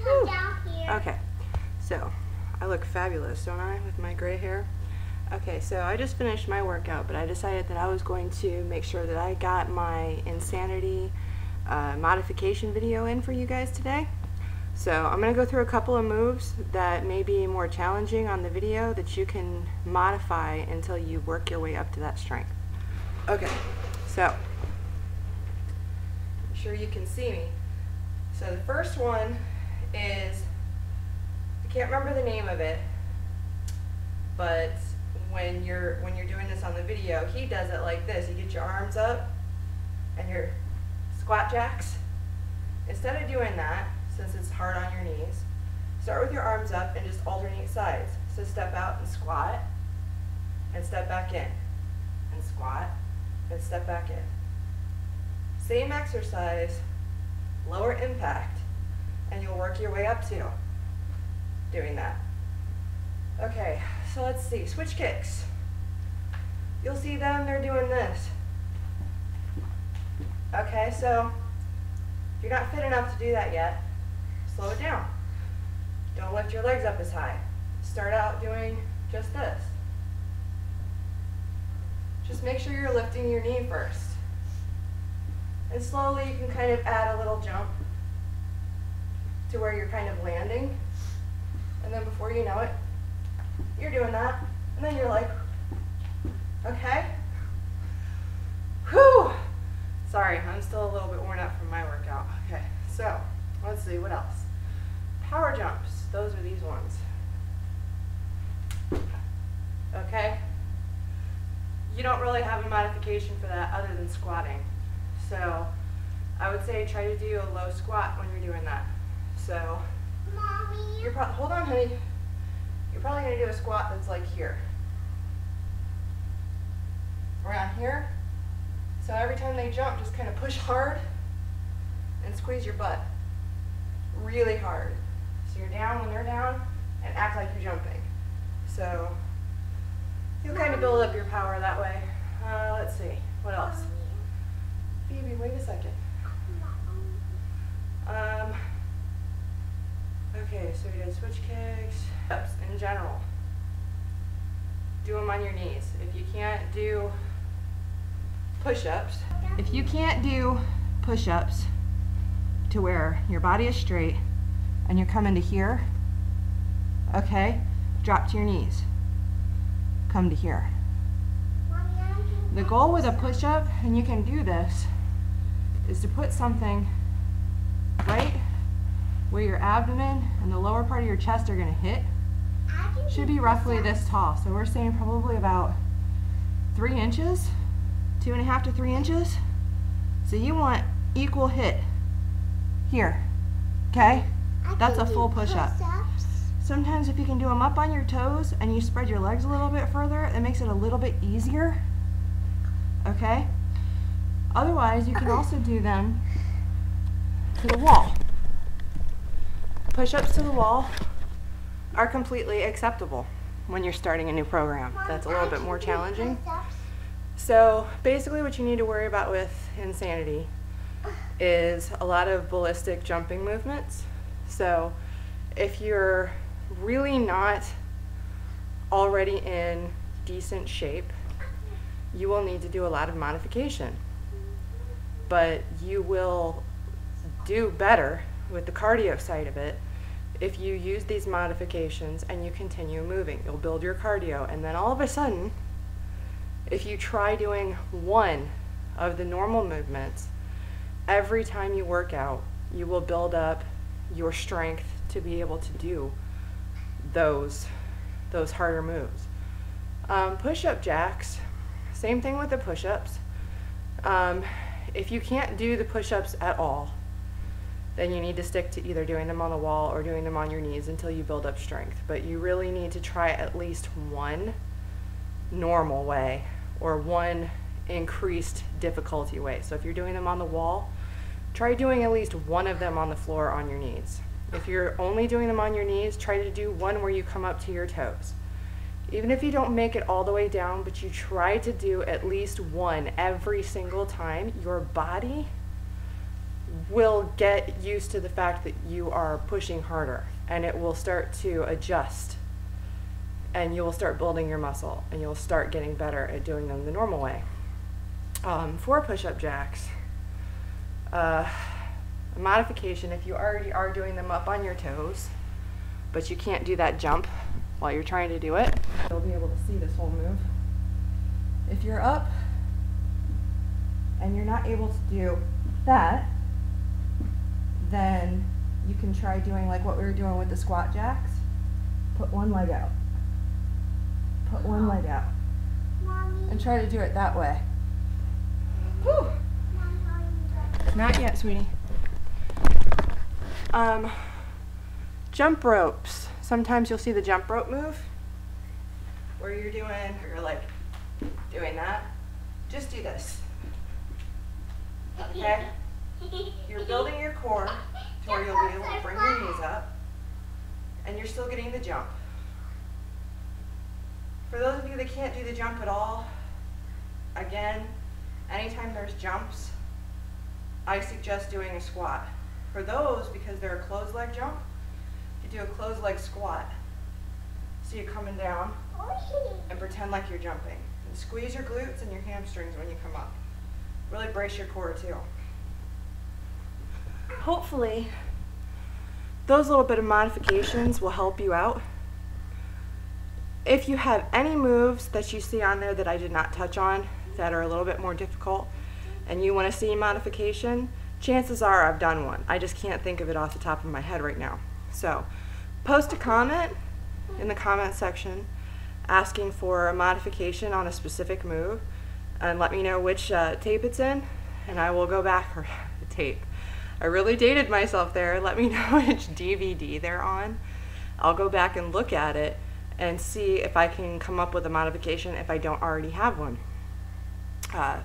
come down here. Okay, so I look fabulous, don't I, with my gray hair? Okay, so I just finished my workout, but I decided that I was going to make sure that I got my insanity modification video in for you guys today. So I'm going to go through a couple of moves that may be more challenging on the video that you can modify until you work your way up to that strength. Okay, so I'm sure you can see me. So the first one is, I can't remember the name of it, but when you're doing this on the video, he does it like this. You get your arms up and your squat jacks. Instead of doing that, since it's hard on your knees, start with your arms up and just alternate sides. So step out and squat, and step back in, and squat, and step back in. Same exercise, lower impact, and you'll work your way up to doing that. Okay, so let's see, switch kicks. You'll see them, they're doing this. Okay, so if you're not fit enough to do that yet, slow it down. Don't lift your legs up as high. Start out doing just this. Just make sure you're lifting your knee first. And slowly you can kind of add a little jump to where you're kind of landing. And then before you know it, you're doing that. And then you're like, okay. Whew. Sorry, I'm still a little bit worn out from my workout. Okay, so let's see, what else? Power jumps, those are these ones. Okay? You don't really have a modification for that other than squatting. So I would say try to do a low squat when you're doing that. So Mommy. you're probably, hold on honey, you're probably going to do a squat that's like here. Around here. So every time they jump, just kind of push hard and squeeze your butt really hard. So you're down when they're down and act like you're jumping. So you'll kind of build up your power that way. Let's see, what else? Phoebe, wait a second. Okay, so we did switch kicks. Ups in general. Do them on your knees. If you can't do push-ups, to where your body is straight and you're coming to here, okay, drop to your knees. Come to here. The goal with a push-up, and you can do this, is to put something right where your abdomen and the lower part of your chest are going to hit. Should be roughly this tall. So we're saying probably about 3 inches, 2.5 to 3 inches. So you want equal hit here, okay? That's a full push-up. Sometimes if you can do them up on your toes and you spread your legs a little bit further, it makes it a little bit easier, okay? Otherwise, you can also do them to the wall. Push-ups to the wall are completely acceptable when you're starting a new program. That's a little bit more challenging. So basically what you need to worry about with Insanity is a lot of ballistic jumping movements. So if you're really not already in decent shape, you will need to do a lot of modification. But you will do better with the cardio side of it if you use these modifications and you continue moving. You'll build your cardio, and then all of a sudden, if you try doing one of the normal movements every time you work out, you will build up your strength to be able to do those harder moves. Push-up jacks, same thing with the push-ups. If you can't do the push-ups at all, then you need to stick to either doing them on the wall or doing them on your knees until you build up strength. But you really need to try at least one normal way or one increased difficulty way. So if you're doing them on the wall, try doing at least one of them on the floor on your knees. If you're only doing them on your knees, try to do one where you come up to your toes. Even if you don't make it all the way down, but you try to do at least one every single time, your body will get used to the fact that you are pushing harder, and it will start to adjust, and you will start building your muscle, and you'll start getting better at doing them the normal way. For push-up jacks, a modification, if you already are doing them up on your toes, but you can't do that jump while you're trying to do it, you'll be able to see this whole move. If you're up and you're not able to do that, then you can try doing like what we were doing with the squat jacks. Put one leg out. Put one leg out. Mommy. And try to do it that way. Whew. Not yet, sweetie. Jump ropes. Sometimes you'll see the jump rope move where you're like doing that. Just do this. Okay? You're building your core to where you'll be able to bring your knees up, and you're still getting the jump. For those of you that can't do the jump at all, again, anytime there's jumps, I suggest doing a squat. For those, because they're a closed leg jump, you do a closed leg squat. So you're coming down and pretend like you're jumping. And squeeze your glutes and your hamstrings when you come up. Really brace your core too. Hopefully, those little bit of modifications will help you out. If you have any moves that you see on there that I did not touch on that are a little bit more difficult and you want to see modification, chances are I've done one. I just can't think of it off the top of my head right now. So post a comment in the comment section asking for a modification on a specific move and let me know which tape it's in, and I will go back, or tape. I really dated myself there. Let me know which DVD they're on. I'll go back and look at it and see if I can come up with a modification if I don't already have one.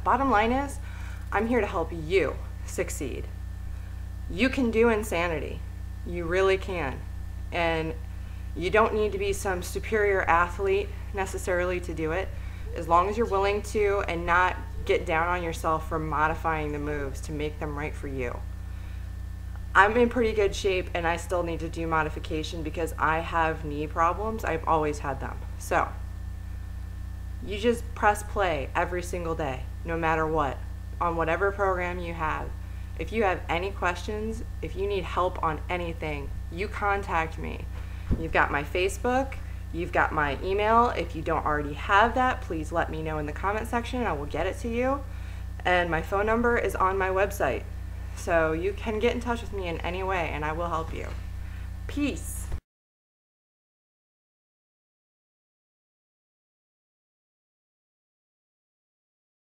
Bottom line is, I'm here to help you succeed. You can do insanity. You really can. And you don't need to be some superior athlete necessarily to do it, as long as you're willing to and not get down on yourself for modifying the moves to make them right for you. I'm in pretty good shape and I still need to do modification because I have knee problems. I've always had them. So you just press play every single day, no matter what, on whatever program you have. If you have any questions, if you need help on anything, you contact me. You've got my Facebook, you've got my email. If you don't already have that, please let me know in the comment section. I will get it to you. And my phone number is on my website. So you can get in touch with me in any way and I will help you. Peace.